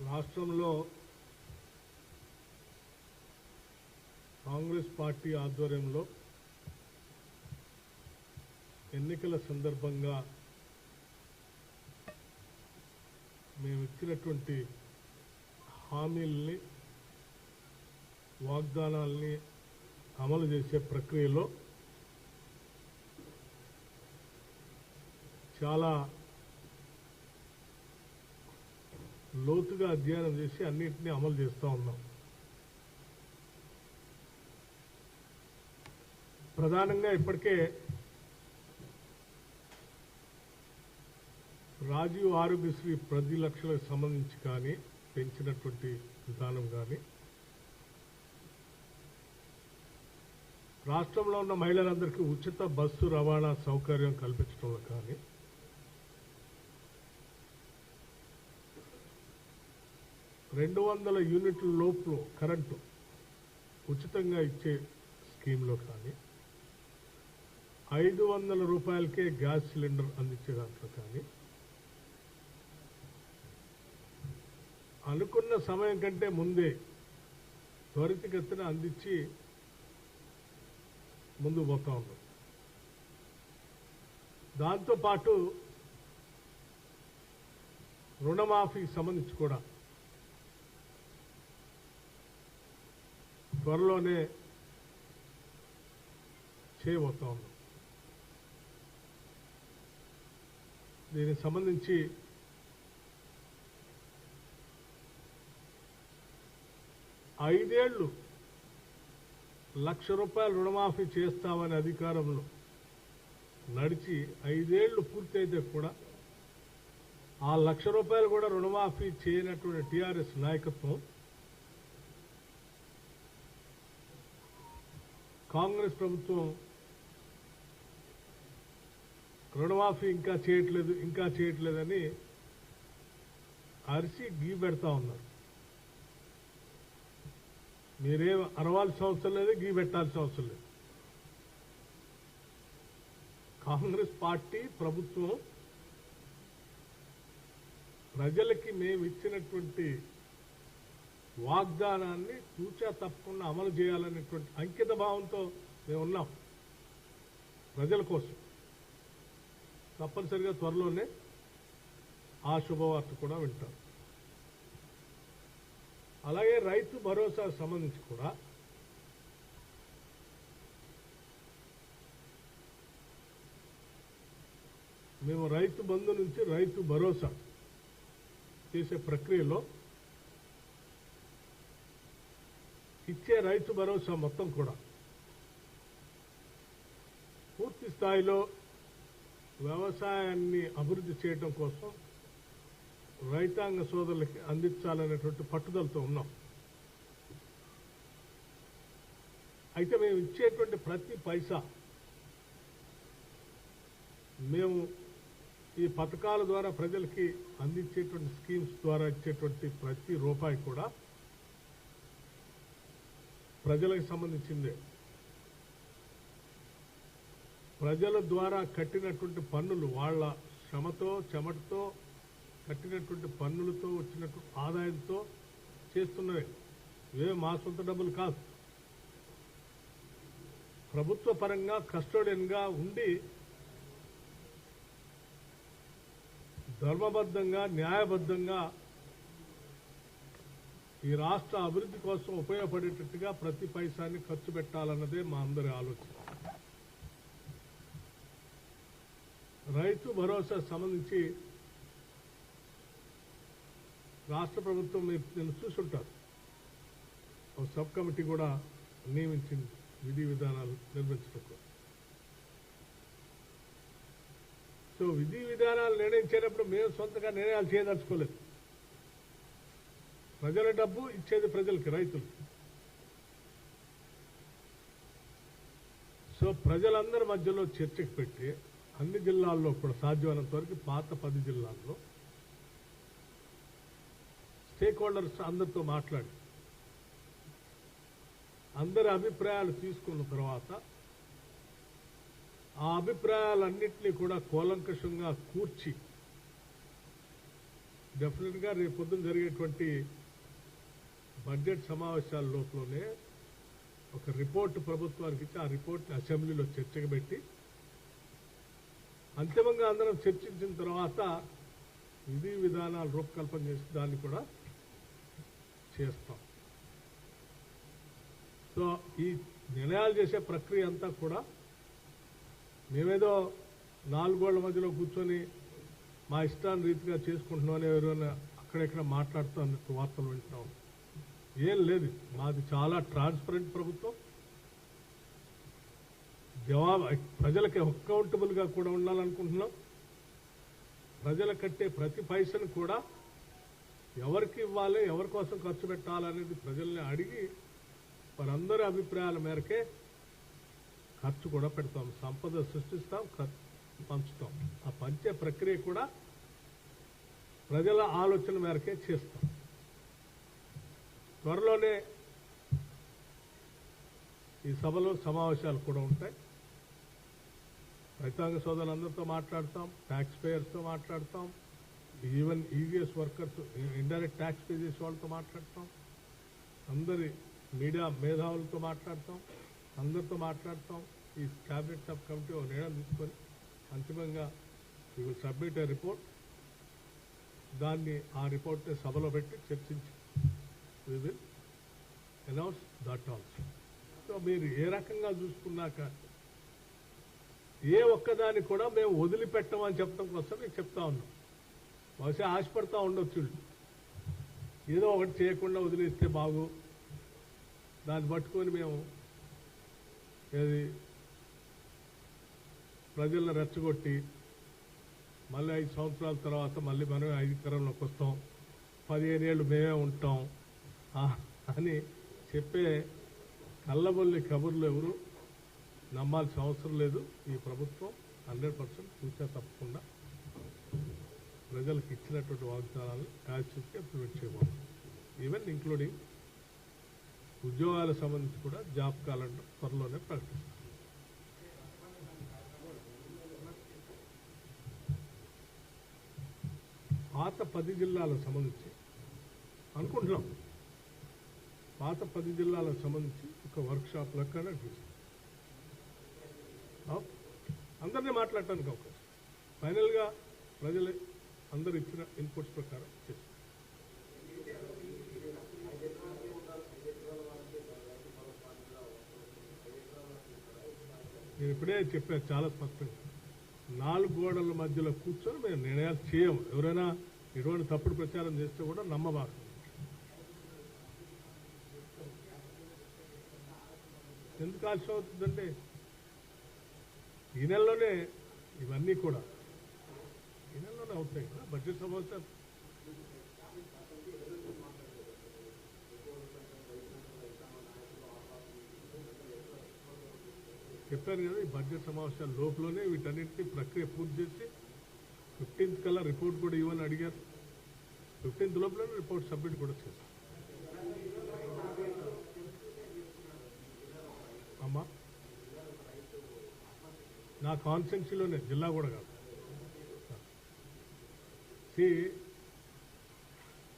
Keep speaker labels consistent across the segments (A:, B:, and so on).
A: రాష్ట్రంలో కాంగ్రెస్ పార్టీ ఆధ్వర్యంలో ఎన్నికల సందర్భంగా మేము ఇచ్చినటువంటి హామీల్ని వాగ్దానాల్ని అమలు చేసే ప్రక్రియలో చాలా లోతుగా అధ్యయనం చేసి అన్నింటినీ అమలు చేస్తూ ఉన్నాం. ప్రధానంగా ఇప్పటికే రాజీవ్ ఆరోగ్యశ్రీ 10 లక్షలకు సంబంధించి కానీ పెంచినటువంటి విధానం కానీ, రాష్ట్రంలో ఉన్న మహిళలందరికీ ఉచిత బస్సు రవాణా సౌకర్యం కల్పించడంలో కానీ, $200 యూనిట్ల లోపు కరెంటు ఉచితంగా ఇచ్చే స్కీమ్లో కానీ, $500 గ్యాస్ సిలిండర్ అందించే దాంట్లో కానీ, అనుకున్న సమయం కంటే ముందే త్వరితగతిన అందించి ముందుకు పోతా ఉన్నాం. దాంతోపాటు రుణమాఫీకి సంబంధించి కూడా త్వరలోనే చేయబోతా ఉన్నాం. దీనికి సంబంధించి 5 ఏళ్లు ₹1,00,000 రుణమాఫీ చేస్తామని అధికారంలో నడిచి 5 ఏళ్లు పూర్తయితే కూడా ఆ ₹1,00,000 కూడా రుణమాఫీ చేయనటువంటి టీఆర్ఎస్ నాయకత్వం కాంగ్రెస్ ప్రభుత్వం రుణమాఫీ ఇంకా చేయట్లేదని అరిసి గీ పెడతా ఉన్నారు. మీరేం అరవాల్సిన అవసరం లేదు, గీ పెట్టాల్సిన అవసరం లేదు. కాంగ్రెస్ పార్టీ ప్రభుత్వం ప్రజలకి మేము ఇచ్చినటువంటి వాగ్దానాన్ని తూచా తప్పకుండా అమలు చేయాలనేటువంటి అంకిత భావంతో మేము ఉన్నాం. ప్రజల కోసం తప్పనిసరిగా త్వరలోనే ఆ శుభవార్త కూడా వింటాం. అలాగే రైతు భరోసాకు సంబంధించి కూడా మేము రైతు బంధు నుంచి రైతు భరోసా చేసే ప్రక్రియలో ఇచ్చే రైతు భరోసా మొత్తం కూడా పూర్తి స్థాయిలో వ్యవసాయాన్ని అభివృద్ధి చేయడం కోసం రైతాంగ సోదరులకి అందించాలనేటువంటి పట్టుదలతో ఉన్నాం. అయితే మేము ఇచ్చేటువంటి ప్రతి పైసా, మేము ఈ పథకాల ద్వారా ప్రజలకి అందించేటువంటి స్కీమ్స్ ద్వారా ఇచ్చేటువంటి ప్రతి రూపాయి కూడా ప్రజలకు సంబంధించిందే. ప్రజల ద్వారా కట్టినటువంటి పన్నులు, వాళ్ళ శ్రమతో చెమటతో కట్టినటువంటి పన్నులతో వచ్చినటువంటి ఆదాయంతో చేస్తున్నవే, ఇవే మా సొంత డబ్బులు కాదు. ప్రభుత్వ పరంగా కస్టోడియన్గా ఉండి ధర్మబద్ధంగా న్యాయబద్ధంగా ఈ రాష్ట్ర అభివృద్ధి కోసం ఉపయోగపడేటట్టుగా ప్రతి పైసాన్ని ఖర్చు పెట్టాలన్నదే మా అందరి ఆలోచన. రైతు భరోసా సంబంధించి రాష్ట్ర ప్రభుత్వం నేను చూసుంటారు, ఒక సబ్ కమిటీ కూడా నియమించింది విధి విధానాలు నిర్మించడం కోసం. సో విధి విధానాలు నిర్ణయించేటప్పుడు మేము సొంతంగా నిర్ణయాలు చేయదలుచుకోలేదు. ప్రజల డబ్బు ఇచ్చేది ప్రజలకి, రైతులకి. సో ప్రజలందరి మధ్యలో చర్చకు పెట్టి అన్ని జిల్లాల్లో కూడా సాధ్యమైనంత వరకు పాత 10 జిల్లాల్లో స్టేక్ హోల్డర్స్ అందరితో మాట్లాడి అందరి అభిప్రాయాలు తీసుకున్న తర్వాత ఆ అభిప్రాయాలన్నింటినీ కూడా కూలంకషంగా కూర్చి డెఫినెట్గా రేపు పొద్దున జరిగేటువంటి బడ్జెట్ సమావేశాల లోపలనే ఒక రిపోర్ట్ ప్రభుత్వానికి ఇచ్చి ఆ రిపోర్ట్ని అసెంబ్లీలో చర్చకు పెట్టి అంతిమంగా అందరం చర్చించిన తర్వాత విధి విధానాలు రూపకల్పన చేసి దాన్ని కూడా చేస్తాం. సో ఈ నిర్ణయాలు చేసే ప్రక్రియ అంతా కూడా మేమేదో 4 గోళ్ల మధ్యలో కూర్చొని మా ఇష్టాన్ని రీతిగా చేసుకుంటున్నామని ఎవరైనా అక్కడెక్కడ మాట్లాడుతూ అన్నట్టు వార్తలు వింటున్నాం. ఏం లేదు, మాది చాలా ట్రాన్స్పరెంట్ ప్రభుత్వం. ప్రజలకు అకౌంటబుల్గా కూడా ఉండాలనుకుంటున్నాం. ప్రజల కట్టే ప్రతి పైసను కూడా ఎవరికి ఇవ్వాలి, ఎవరి కోసం ఖర్చు పెట్టాలనేది ప్రజల్ని అడిగి వారందరి అభిప్రాయాల మేరకే ఖర్చు కూడా పెడతాం. సంపద సృష్టిస్తాం, పంచుతాం. ఆ పంచే ప్రక్రియ కూడా ప్రజల ఆలోచన మేరకే చేస్తాం. త్వరలోనే ఈ సభలో సమావేశాలు కూడా ఉంటాయి. రైతాంగ సోదరులందరితో మాట్లాడతాం, ట్యాక్స్ పేయర్స్తో మాట్లాడతాం, even EVS workers, indirect tax pay చేసే వాళ్ళతో మాట్లాడతాం, అందరి మీడియా మేధావులతో మాట్లాడతాం, అందరితో మాట్లాడతాం. ఈ క్యాబినెట్ సబ్ కమిటీ ఒక నిర్ణయం తీసుకొని అంతిమంగా we will submit A report. దాన్ని ఆ రిపోర్ట్ని సభలో పెట్టి చర్చించి we will announce that also. So మీరు ఏ రకంగా చూసుకున్నాక ఏ ఒక్కదాన్ని కూడా మేము వదిలిపెట్టమని చెప్పడం కోసం మీకు చెప్తా ఉన్నాం. బహుశా ఆశపడతా ఉండొచ్చు, ఏదో ఒకటి చేయకుండా వదిలేస్తే బాగు, దాన్ని పట్టుకొని మేము ఏది ప్రజలను రెచ్చగొట్టి మళ్ళీ 5 సంవత్సరాల తర్వాత మళ్ళీ మనమే అధికారంలోకి వస్తాం, 15 ఏళ్ళు మేమే ఉంటాం అని చెప్పే కళ్ళబొల్లి కబుర్లు ఎవరు నమ్మాల్సిన అవసరం లేదు. ఈ ప్రభుత్వం 100% చూసా తప్పకుండా ప్రజలకు ఇచ్చినటువంటి వాగ్దానాలను కాల్చుకి ఇంప్లిమెంట్ చేయబోతుంది. ఈవెన్ ఇంక్లూడింగ్ ఉద్యోగాలకు సంబంధించి కూడా జాబ్ క్యాలెండర్ త్వరలోనే ప్రకటిస్తారు. పాత 10 జిల్లాలకు సంబంధించి అనుకుంటున్నాం, పాత 10 జిల్లాలకు సంబంధించి ఒక వర్క్షాప్ లెక్క నడిపిస్తాం. అందరినీ మాట్లాడటానికి అవకాశం, ఫైనల్గా ప్రజలు అందరు ఇచ్చిన ఇన్పుట్స్ ప్రకారం చేస్తాం. నేను ఇప్పుడే చెప్పాను చాలా స్పష్టంగా, 4 గోడల మధ్యలో కూర్చొని మేము నిర్ణయాలు చేయము. ఎవరైనా ఎటువంటి తప్పుడు ప్రచారం చేస్తే కూడా నమ్మబాకు. ఎందుకు ఆలస్యం అవుతుందంటే ఈ నెలలోనే ఇవన్నీ కూడా ఈ నెలలోనే అవుతాయి కదా బడ్జెట్ సమావేశాలు. చెప్పారు కదా, ఈ బడ్జెట్ సమావేశాల లోపలనే వీటన్నింటినీ ప్రక్రియ పూర్తి చేసి 15th కల్లా రిపోర్ట్ కూడా ఇవ్వని అడిగారు. 15th లోపలనే రిపోర్ట్ సబ్మిట్ కూడా చేశారు. అమ్మా నా కాన్స్టిట్యున్సీలోనే, జిల్లా కూడా కాదు.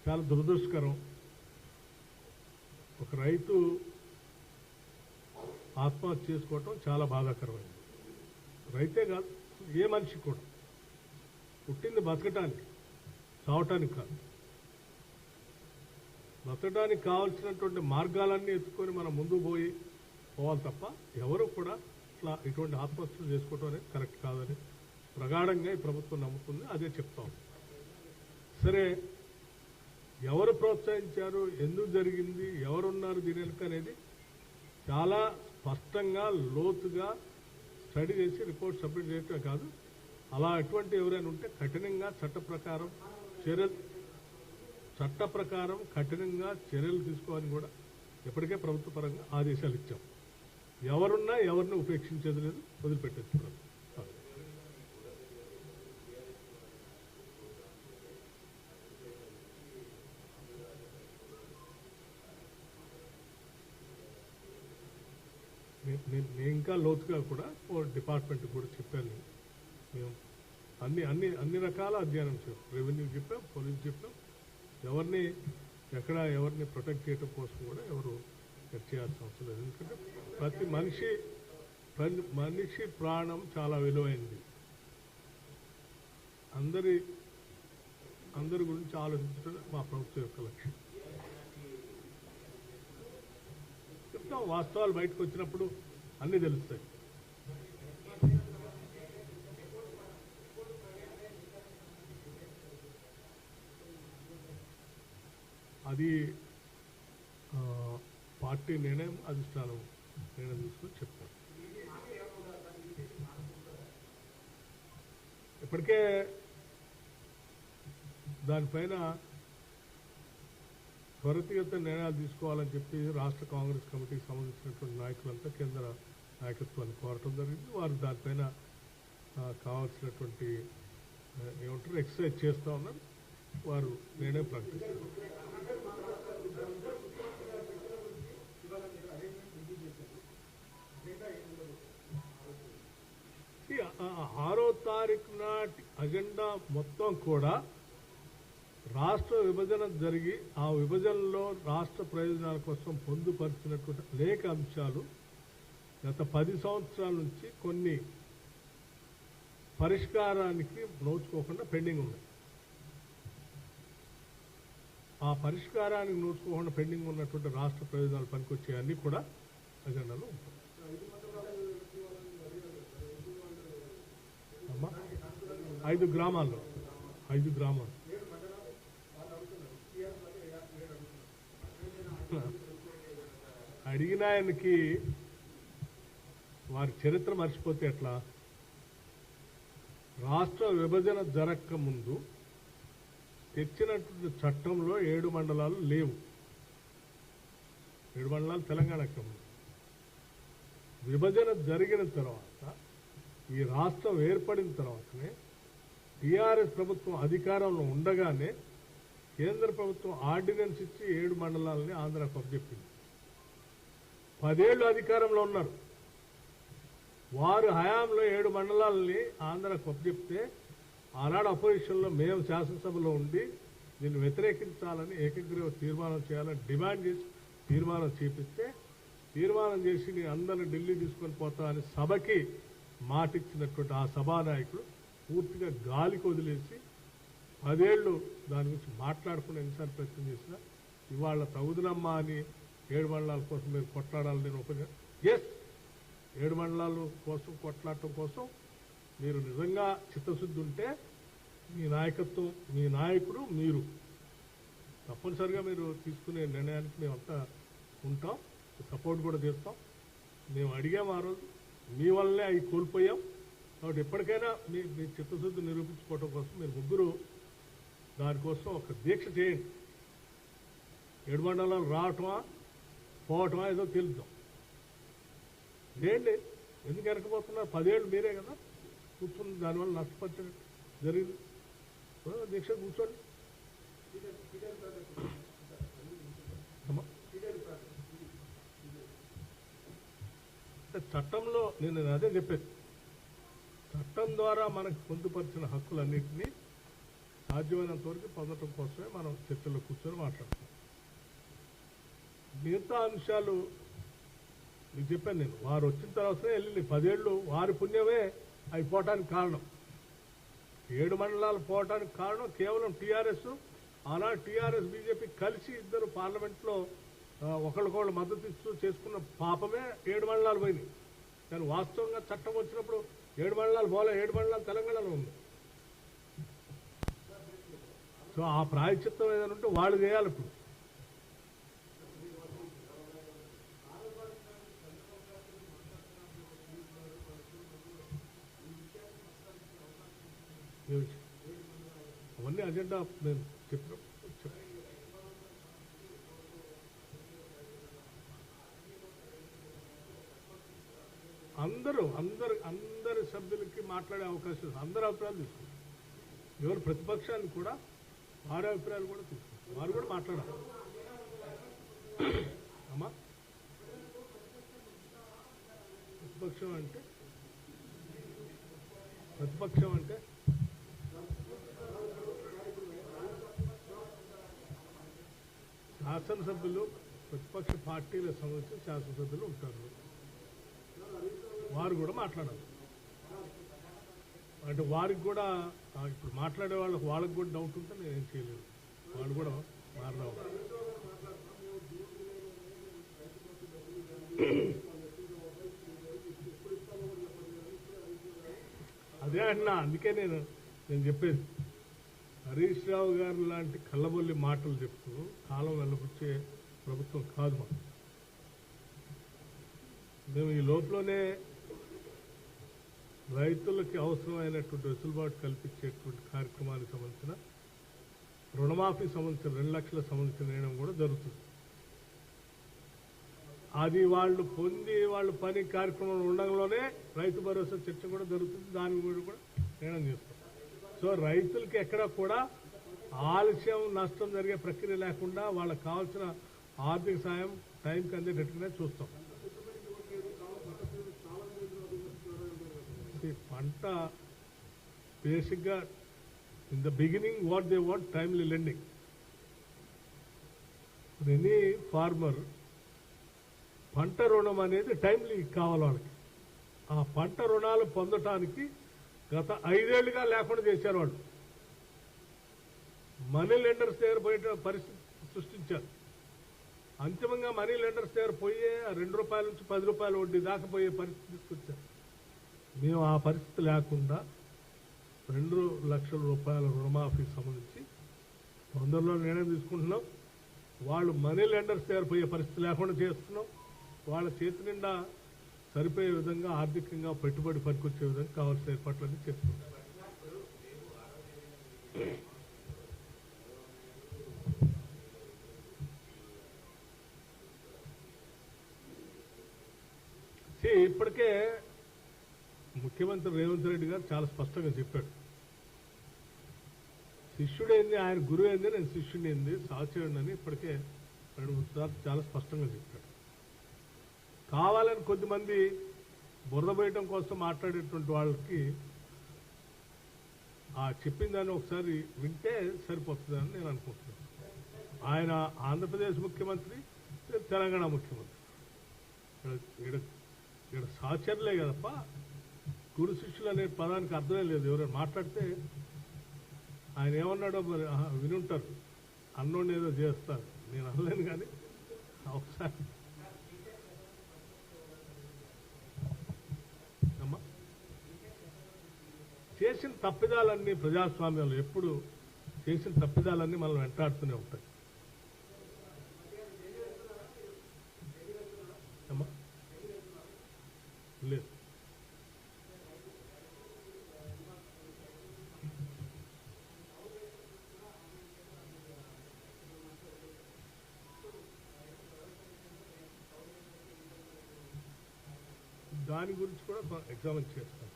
A: చాలా దురదృష్టకరం, ఒక రైతు ఆత్మహత్య చేసుకోవటం చాలా బాధాకరమైంది. రైతే కాదు, ఏ మనిషి కూడా పుట్టింది బతకటానికి, చావటానికి కాదు. బతకడానికి కావాల్సినటువంటి మార్గాలన్నీ ఎత్తుకొని మనం ముందుకు పోవాలి తప్ప ఎవరు కూడా ఇట్లా ఇటువంటి ఆత్మహత్యలు చేసుకోవటం అనేది కరెక్ట్ కాదని ప్రగాఢంగా ఈ ప్రభుత్వం నమ్ముతుంది. అదే చెప్తాం. సరే, ఎవరు ప్రోత్సహించారు, ఎందుకు జరిగింది, ఎవరున్నారు దీని వెనుక అనేది చాలా స్పష్టంగా లోతుగా స్టడీ చేసి రిపోర్ట్ సబ్మిట్ చేయటమే కాదు, అలా ఎటువంటి ఎవరైనా ఉంటే కఠినంగా చట్ట ప్రకారం కఠినంగా చర్యలు తీసుకోవాలని కూడా ఇప్పటికే ప్రభుత్వ పరంగా ఆదేశాలు ఇచ్చాం. ఎవరున్నా ఎవరిని ఉపేక్షించేది లేదు, వదిలిపెట్టేది కూడా. నేను ఇంకా లోతుగా కూడా డిపార్ట్మెంట్ కూడా చెప్పాను. మేము అన్ని రకాల అధ్యయనం చేస్తాం. రెవెన్యూ చెప్పాం, పోలీస్ చెప్పాం. ఎవరిని ప్రొటెక్ట్ చేయడం కోసం కూడా ఎవరు చేయాల్సిన అవసరం లేదు. ఎందుకంటే ప్రతి మనిషి ప్రాణం చాలా విలువైంది. అందరి గురించి ఆలోచించడం మా ప్రభుత్వం యొక్క లక్ష్యం. చెప్తాం, వాస్తవాలు బయటకు వచ్చినప్పుడు అన్నీ తెలుస్తాయి. అది పార్టీ నిర్ణయం, అధిష్టానం నిర్ణయం తీసుకొని చెప్తాను. ఇప్పటికే దానిపైన త్వరితగతిన నిర్ణయాలు తీసుకోవాలని చెప్పి రాష్ట్ర కాంగ్రెస్ కమిటీకి సంబంధించినటువంటి నాయకులంతా కేంద్ర నాయకత్వాన్ని కోరటం జరిగింది. వారు దానిపైన కావాల్సినటువంటి ఎక్సర్సైజ్ చేస్తూ ఉన్నారు. వారు నిర్ణయం ప్రకటిస్తారు. ఆరో తారీఖు నాటి అజెండా మొత్తం కూడా రాష్ట్ర విభజన జరిగి ఆ విభజనలో రాష్ట్ర ప్రయోజనాల కోసం పొందుపరిచినటువంటి అనేక అంశాలు గత 10 సంవత్సరాల నుంచి కొన్ని పరిష్కారానికి నోచుకోకుండా పెండింగ్ ఉన్నాయి. ఆ పరిష్కారానికి నోచుకోకుండా పెండింగ్ ఉన్నటువంటి రాష్ట్ర ప్రయోజనాలు పనికొచ్చే అన్ని కూడా అజెండాలో ఉంటాయి. 5 గ్రామాలు అడిగిన ఆయనకి వారి చరిత్ర మర్చిపోతే ఎట్లా? రాష్ట్ర విభజన జరగక ముందు తెచ్చినటువంటి చట్టంలో 7 మండలాలు లేవు. 7 మండలాలు తెలంగాణకు ముందు. విభజన జరిగిన తర్వాత ఈ రాష్ట్రం ఏర్పడిన తర్వాతనే టీఆర్ఎస్ ప్రభుత్వం అధికారంలో ఉండగానే కేంద్ర ప్రభుత్వం ఆర్డినెన్స్ ఇచ్చి 7 మండలాలని ఆంధ్రాకు అప్పచెప్పింది. 10 ఏళ్ళు అధికారంలో ఉన్నారు. వారు హయాంలో 7 మండలాలని ఆంధ్రాకు అప్పచెప్తే ఆనాడు అపోజిషన్లో మేము శాసనసభలో ఉండి దీన్ని వ్యతిరేకించాలని ఏకగ్రీవ తీర్మానం చేయాలని డిమాండ్ చేసి తీర్మానం చేపిస్తే తీర్మానం చేసి నేను అందరిని ఢిల్లీ తీసుకొని పోతా అని సభకి మాటిచ్చినటువంటి ఆ సభానాయకుడు పూర్తిగా గాలికి వదిలేసి 10 ఏళ్ళు దాని గురించి మాట్లాడుకుని ఎన్నిసార్లు ప్రయత్నం చేసినా ఇవాళ తగుదనమ్మా అని 7 మండలాల కోసం మీరు కొట్లాడాలని నేను ఒక 7 మండలాల కోసం కొట్లాడటం కోసం మీరు నిజంగా చిత్తశుద్ధి ఉంటే మీ నాయకత్వం, మీ నాయకుడు, మీరు తప్పనిసరిగా మీరు తీసుకునే నిర్ణయానికి మేమంతా ఉంటాం, సపోర్ట్ కూడా చేస్తాం. మేము అడిగాం ఆ రోజు, మీ వల్లనే అవి కోల్పోయాం. కాబట్టి ఎప్పటికైనా మీ చిత్తశుద్ధి నిరూపించుకోవడం కోసం మీరు ముగ్గురు దానికోసం ఒక దీక్ష చేయండి. 7 మండలాలు రావటమా పోవటమా ఏదో తెలుద్దాం. ఏంటి ఎందుకు వెనకపోతున్నారు? 10 ఏళ్ళు మీరే కదా కూర్చుని దానివల్ల నష్టపరచడం జరిగింది. దీక్ష కూర్చోండి. చట్టంలో నేను అదే చెప్పేది, చట్టం ద్వారా మనకు పొందుపరిచిన హక్కులన్నింటినీ సాధ్యమైనంత వరకు పొందడం కోసమే మనం చర్చల్లో కూర్చొని మాట్లాడుతున్నాం. మిగతా అంశాలు మీకు చెప్పాను నేను, వారు వచ్చిన తర్వాతనే వెళ్ళింది. 10 ఏళ్ళు వారి పుణ్యమే అవి పోవటానికి కారణం. 7 మండలాలు పోవటానికి కారణం కేవలం టీఆర్ఎస్. ఆనాడు టీఆర్ఎస్ బీజేపీ కలిసి ఇద్దరు పార్లమెంట్లో ఒకళ్ళకొకళ్ళు మద్దతు ఇస్తూ చేసుకున్న పాపమే 7 మండలాలు పోయినాయి. కానీ వాస్తవంగా చట్టం వచ్చినప్పుడు 7 మండలాలు పోలే, 7 మండలాలు తెలంగాణలో ఉంది. సో ఆ ప్రాయశ్చిత్తం ఏదైనా ఉంటే వాళ్ళు చేయాలి. ఇప్పుడు అవన్నీ అజెండా నేను చెప్పిన అందరి సభ్యులకి మాట్లాడే అవకాశం, అందరి అభిప్రాయాలు తీసుకుంటారు. ఎవరు ప్రతిపక్షాన్ని కూడా వారి అభిప్రాయాలు కూడా తీసుకుంటారు, వారు కూడా మాట్లాడాలి. అమ్మా ప్రతిపక్షం అంటే శాసనసభ్యులు ప్రతిపక్ష పార్టీలకు సంబంధించిన శాసనసభ్యులు ఉంటారు, వారు కూడా మాట్లాడాలి. అంటే వారికి కూడా ఇప్పుడు మాట్లాడే వాళ్ళకి కూడా డౌట్ ఉంటే నేను ఏం చేయలేదు, వాళ్ళు కూడా మారరావు. అదే అన్నా, అందుకే నేను చెప్పేది, హరీష్ రావు గారు లాంటి కళ్ళబొల్లి మాటలు చెప్తూ కాలం వెళ్ళబుచ్చే ప్రభుత్వం కాదు మాకు. మేము ఈ లోపలనే రైతులకి అవసరమైనటువంటి వెసులుబాటు కల్పించేటువంటి కార్యక్రమానికి సంబంధించిన రుణమాఫీ సంబంధించిన 2 లక్షల సంబంధించిన నిర్ణయం కూడా జరుగుతుంది. అది వాళ్ళు పొంది వాళ్ళు పని కార్యక్రమం ఉండడంలోనే రైతు భరోసా చర్చ కూడా జరుగుతుంది, దాని గురించి కూడా నిర్ణయం చేస్తాం. సో రైతులకి ఎక్కడ కూడా ఆలస్యం నష్టం జరిగే ప్రక్రియ లేకుండా వాళ్ళకి కావాల్సిన ఆర్థిక సాయం టైంకి అందేటట్టుగానే చూస్తాం. పంట బేసిక్గా in the beginning what they want timely lending. Any farmer పంట రుణం అనేది టైమ్లీ కావాలి వాళ్ళకి. ఆ పంట రుణాలు పొందటానికి గత 5 ఏళ్లుగా లేకుండా చేశారు వాళ్ళు. మనీ లెండర్స్ దగ్గర పోయే పరిస్థితి సృష్టించారు. అంతిమంగా మనీ లెండర్స్ దగ్గర పోయే 2 రూపాయల నుంచి 10 రూపాయల వడ్డీ దాకా పోయే పరిస్థితి తీసుకొచ్చారు. మేము ఆ పరిస్థితి లేకుండా 2 లక్షల రూపాయల రుణమాఫీకి సంబంధించి తొందరలో నిర్ణయం తీసుకుంటున్నాం. వాళ్ళు మనీ లెండర్స్ దగ్గర పోయే పరిస్థితి లేకుండా చేస్తున్నాం. వాళ్ళ చేతి నిండా సరిపోయే విధంగా ఆర్థికంగా పెట్టుబడి పనికొచ్చే విధంగా కావాల్సిన ఏర్పాట్లన్నీ చేస్తున్నాం. ఇప్పటికే ముఖ్యమంత్రి రేవంత్ రెడ్డి గారు చాలా స్పష్టంగా చెప్పాడు. శిష్యుడైంది ఆయన గురువు అయింది, నేను శిష్యుడిని అయింది సాచేయుడిని ఇప్పటికే 2-3 సార్లు చాలా స్పష్టంగా చెప్పాడు. కావాలని కొద్దిమంది బురద పోయటం కోసం మాట్లాడేటువంటి వాళ్ళకి ఆ చెప్పిన దాన్ని ఒకసారి వింటే సరిపోతుందని నేను అనుకుంటున్నాను. ఆయన ఆంధ్రప్రదేశ్ ముఖ్యమంత్రి, తెలంగాణ ముఖ్యమంత్రి. ఇక్కడ సాచర్లే కదప్ప, గురు శిష్యులు అనే పదానికి అర్థమే లేదు. ఎవరైనా మాట్లాడితే ఆయన ఏమన్నాడో మరి వినుంటారు, అన్నోడిని ఏదో చేస్తారు, నేను అనలేను. కానీ ఒకసారి చేసిన తప్పిదాలన్నీ ప్రజాస్వామ్యంలో ఎప్పుడు చేసిన తప్పిదాలన్నీ మనం వెంటాడుతూనే ఉంటాయి. లేదు, దాని గురించి కూడా ఎగ్జామిన్ చేస్తాం.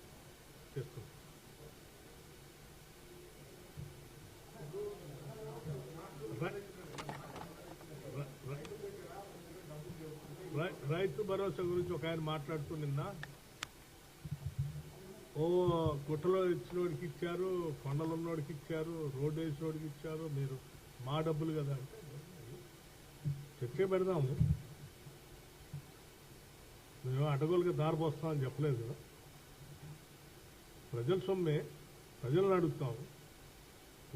A: రైతు భరోసా గురించి ఒక ఆయన మాట్లాడుతూ నిన్న, గుట్టలో ఇచ్చినోడికి ఇచ్చారు, కొండలు ఉన్నోడికి ఇచ్చారు, రోడ్డు వేసినోడికి ఇచ్చారు, మీరు మా డబ్బులు కదా అంటే చర్చ పెడదాము. మేము అడగోలుగా దారిపోస్తామని చెప్పలేదు కదా. ప్రజల సొమ్మే, ప్రజలను అడుగుతాము.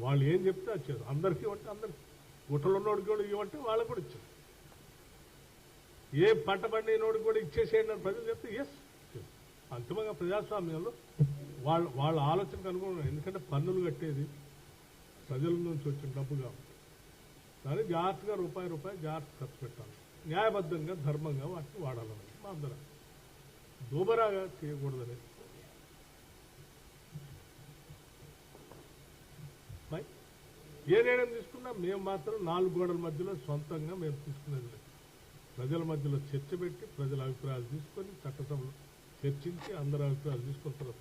A: వాళ్ళు ఏం చెప్తే అది చేస్తాం. అందరికీ ఇవ్వంటే అందరికి, గుట్టలు ఉన్నోడికి కూడా ఇవ్వంటే వాళ్ళకి కూడా ఇచ్చారు. ఏ పంట పండినోడికి కూడా ఇచ్చేసేయండి అని ప్రజలు చెప్తే ఎస్. అంతిమంగా ప్రజాస్వామ్యంలో వాళ్ళ ఆలోచనకు అనుగుణంగా, ఎందుకంటే పన్నులు కట్టేది ప్రజల నుంచి వచ్చిన డబ్బు కాబట్టి దాన్ని జాగ్రత్తగా రూపాయి జాగ్రత్త ఖర్చు పెట్టాలి. న్యాయబద్ధంగా, ధర్మంగా వాటిని వాడాలని మా అందరం. దూబరాగా చేయకూడదని ఏ నిర్ణయం తీసుకున్నా మేము మాత్రం 4 గోడల మధ్యలో సొంతంగా మేము తీసుకునేది లేదు. ప్రజల మధ్యలో చర్చ పెట్టి ప్రజల అభిప్రాయాలు తీసుకొని చట్టసభలో చర్చించి అందరి అభిప్రాయాలు తీసుకున్న తర్వాత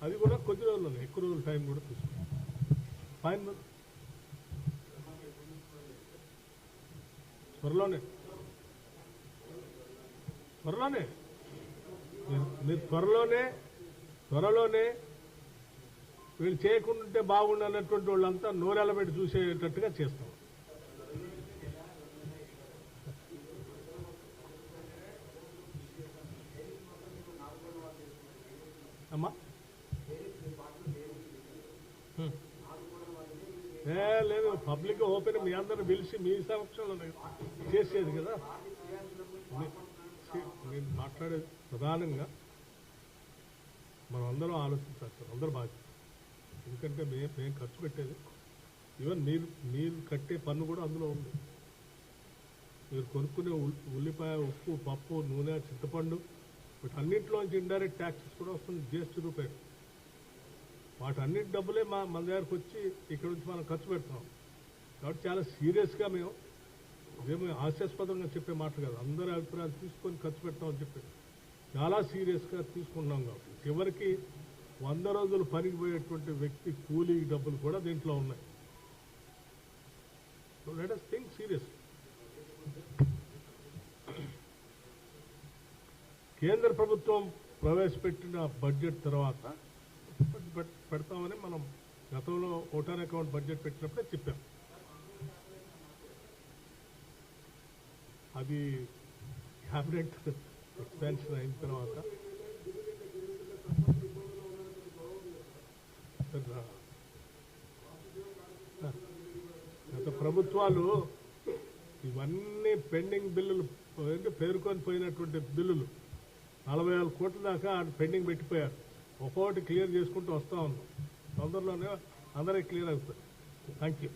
A: అది కూడా కొద్ది రోజుల్లోనే, ఎక్కువ రోజుల టైం కూడా తీసుకున్నాం. ఫైన్ త్వరలోనే మీరు త్వరలోనే వీళ్ళు చేయకుండా బాగుండన్నటువంటి వాళ్ళంతా నోరెళ్ళబెట్టి చూసేటట్టుగా చేస్తాం. లేదు పబ్లిక్ ఓపెన్ మీ అందరిని పిలిచి మీ సమక్షంలో చేసేది కదా. నేను మాట్లాడేది ప్రధానంగా మనం అందరం ఆలోచించాలి సార్, అందరూ బాధ్యత. ఎందుకంటే మేము ఖర్చు పెట్టేది ఈవెన్ మీరు కట్టే పన్ను కూడా అందులో ఉంది. మీరు కొనుక్కునే ఉల్లిపాయ, ఉప్పు, పప్పు, నూనె, చింతపండు వీటన్నింటిలోంచి ఇండైరెక్ట్ ట్యాక్సెస్ కూడా వస్తుంది జిఎస్టీ రూపాయలు. వాటన్నిటి డబ్బులే మన దగ్గరకు వచ్చి ఇక్కడ నుంచి మనం ఖర్చు పెడతాం. కాబట్టి చాలా సీరియస్గా మేము ఇదేమో హాస్యాస్పదంగా చెప్పే మాట కాదు, అందరి అభిప్రాయాలు తీసుకొని ఖర్చు పెడతామని చెప్పి చాలా సీరియస్గా తీసుకున్నాం. కాబట్టి చివరికి 100 రోజులు పనికి పోయేటువంటి వ్యక్తి కూలీ డబ్బులు కూడా దీంట్లో ఉన్నాయి. So let us think serious. కేంద్ర ప్రభుత్వం ప్రవేశపెట్టిన బడ్జెట్ తర్వాత పెడతామని మనం గతంలో ఓటాన్ అకౌంట్ బడ్జెట్ పెట్టినప్పుడే చెప్పాం. అది క్యాబినెట్ ఎక్స్పాన్షన్ అయిన తర్వాత గత ప్రభుత్వాలు ఇవన్నీ పెండింగ్ బిల్లులు పేరుకొని పోయినటువంటి బిల్లులు 40,000 కోట్ల దాకా పెండింగ్ పెట్టిపోయారు. ఒక్కొక్కటి క్లియర్ చేసుకుంటూ వస్తూ ఉన్నాం. తొందరలోనే అందరికీ క్లియర్ అవుతుంది. Thank you.